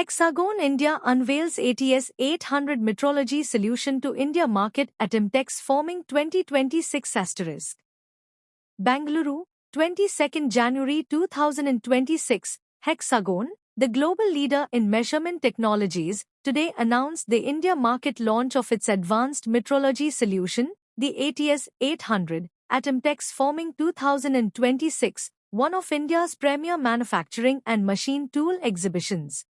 Hexagon India unveils ATS 800 metrology solution to India market at IMTEX Forming 2026 *. Bangalore, 22nd January 2026. Hexagon, the global leader in measurement technologies, today announced the India market launch of its advanced metrology solution, the ATS 800, at IMTEX Forming 2026, one of India's premier manufacturing and machine tool exhibitions.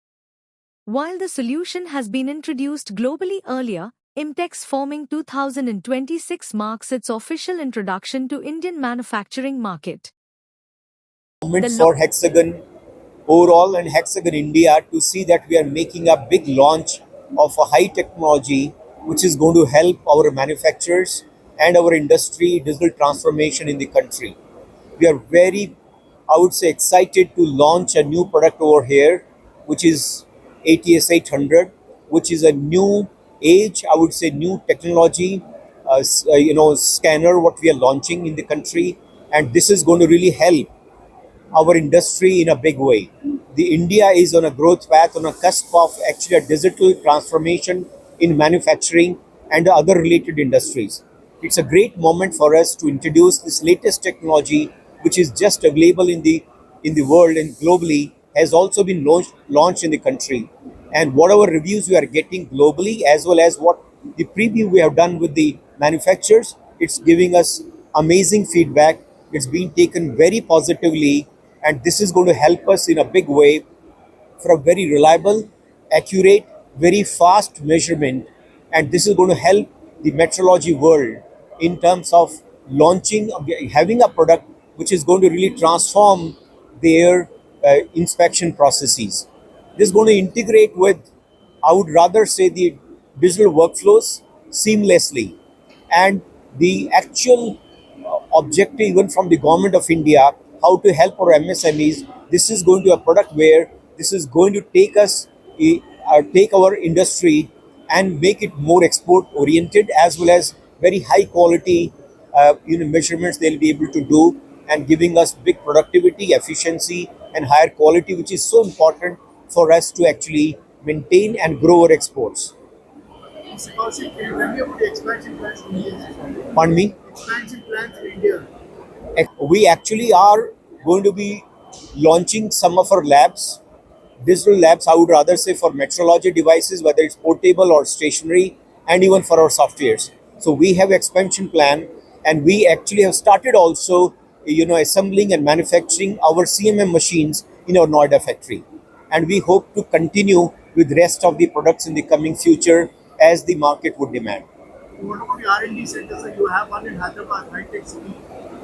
While the solution has been introduced globally earlier, IMTEX Forming 2026 marks its official introduction to Indian manufacturing market. For Hexagon overall and Hexagon India to see that we are making a big launch of a high technology which is going to help our manufacturers and our industry digital transformation in the country. We are very, I would say, excited to launch a new product over here, which is ATS 800, which is a new age, I would say, new technology, scanner what we are launching in the country, and this is going to really help our industry in a big way. The India is on a growth path, on a cusp of actually a digital transformation in manufacturing and other related industries. It's a great moment for us to introduce this latest technology, which is just available in the world and globally, has also been launched in the country. And whatever reviews we are getting globally, as well as what the preview we have done with the manufacturers, it's giving us amazing feedback. It's being taken very positively, and this is going to help us in a big way for a very reliable, accurate, very fast measurement. And this is going to help the metrology world in terms of launching, having a product which is going to really transform their inspection processes. This is going to integrate with, I would rather say, the digital workflows seamlessly. And the actual objective, even from the government of India, how to help our MSMEs, this is going to be a product where this is going to take us, take our industry and make it more export oriented, as well as very high quality measurements they'll be able to do, and giving us big productivity, efficiency, and higher quality, which is so important for us to actually maintain and grow our exports. Expansion plans in India? Pardon me? Expansion plans in India? We actually are going to be launching some of our labs, digital labs, I would rather say, for metrology devices, whether it's portable or stationary, and even for our softwares. So we have expansion plan, and we actually have started also assembling and manufacturing our CMM machines in our Noida factory. And we hope to continue with the rest of the products in the coming future as the market would demand. What about the R&D centers? So you have one in Hyderabad, High-Tech City.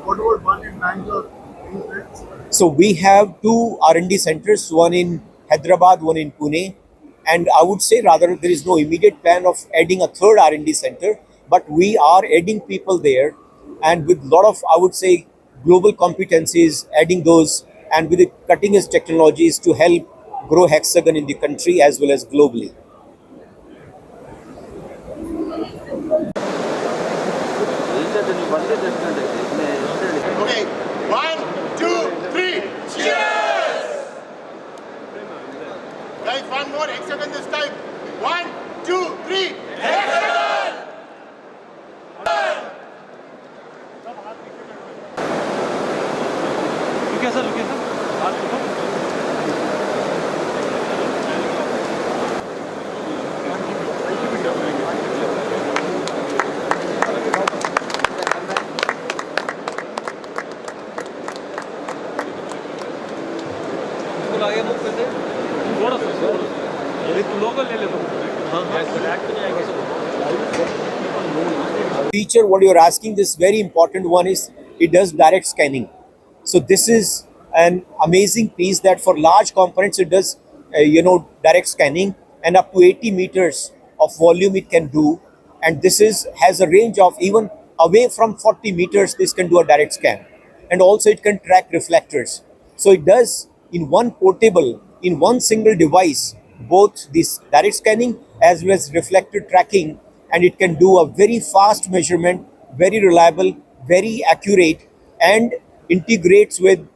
What about one in Bangalore? So we have two R&D centers, one in Hyderabad, one in Pune. And I would say rather there is no immediate plan of adding a third R&D center, but we are adding people there, and with a lot of, I would say, global competencies, adding those, and with the cutting edge technologies to help grow Hexagon in the country as well as globally. Okay, 1, 2, 3, cheers! Guys, one more Hexagon this time. 1, 2, 3, Hexagon! Feature what you're asking, this very important one, is it does direct scanning. So this is an amazing piece that for large components it does direct scanning, and up to 80 meters of volume it can do. And this has a range of even away from 40 meters, this can do a direct scan. And also it can track reflectors. So it does in one portable, in one single device, both this direct scanning as well as reflector tracking, and it can do a very fast measurement, very reliable, very accurate, and integrates with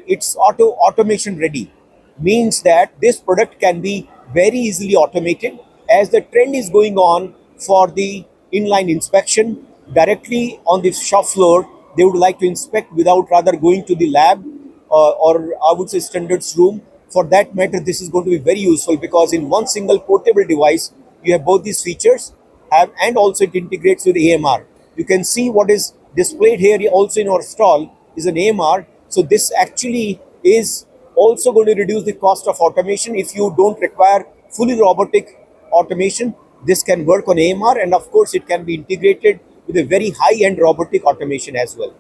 its automation ready. Means that this product can be very easily automated, as the trend is going on for the inline inspection directly on the shop floor. They would like to inspect without rather going to the lab, or I would say standards room. For that matter, this is going to be very useful, because in one single portable device, you have both these features, and also it integrates with AMR. You can see what is displayed here also in our stall is an AMR. So this actually is also going to reduce the cost of automation. If you don't require fully robotic automation, this can work on AMR, and of course it can be integrated with a very high-end robotic automation as well.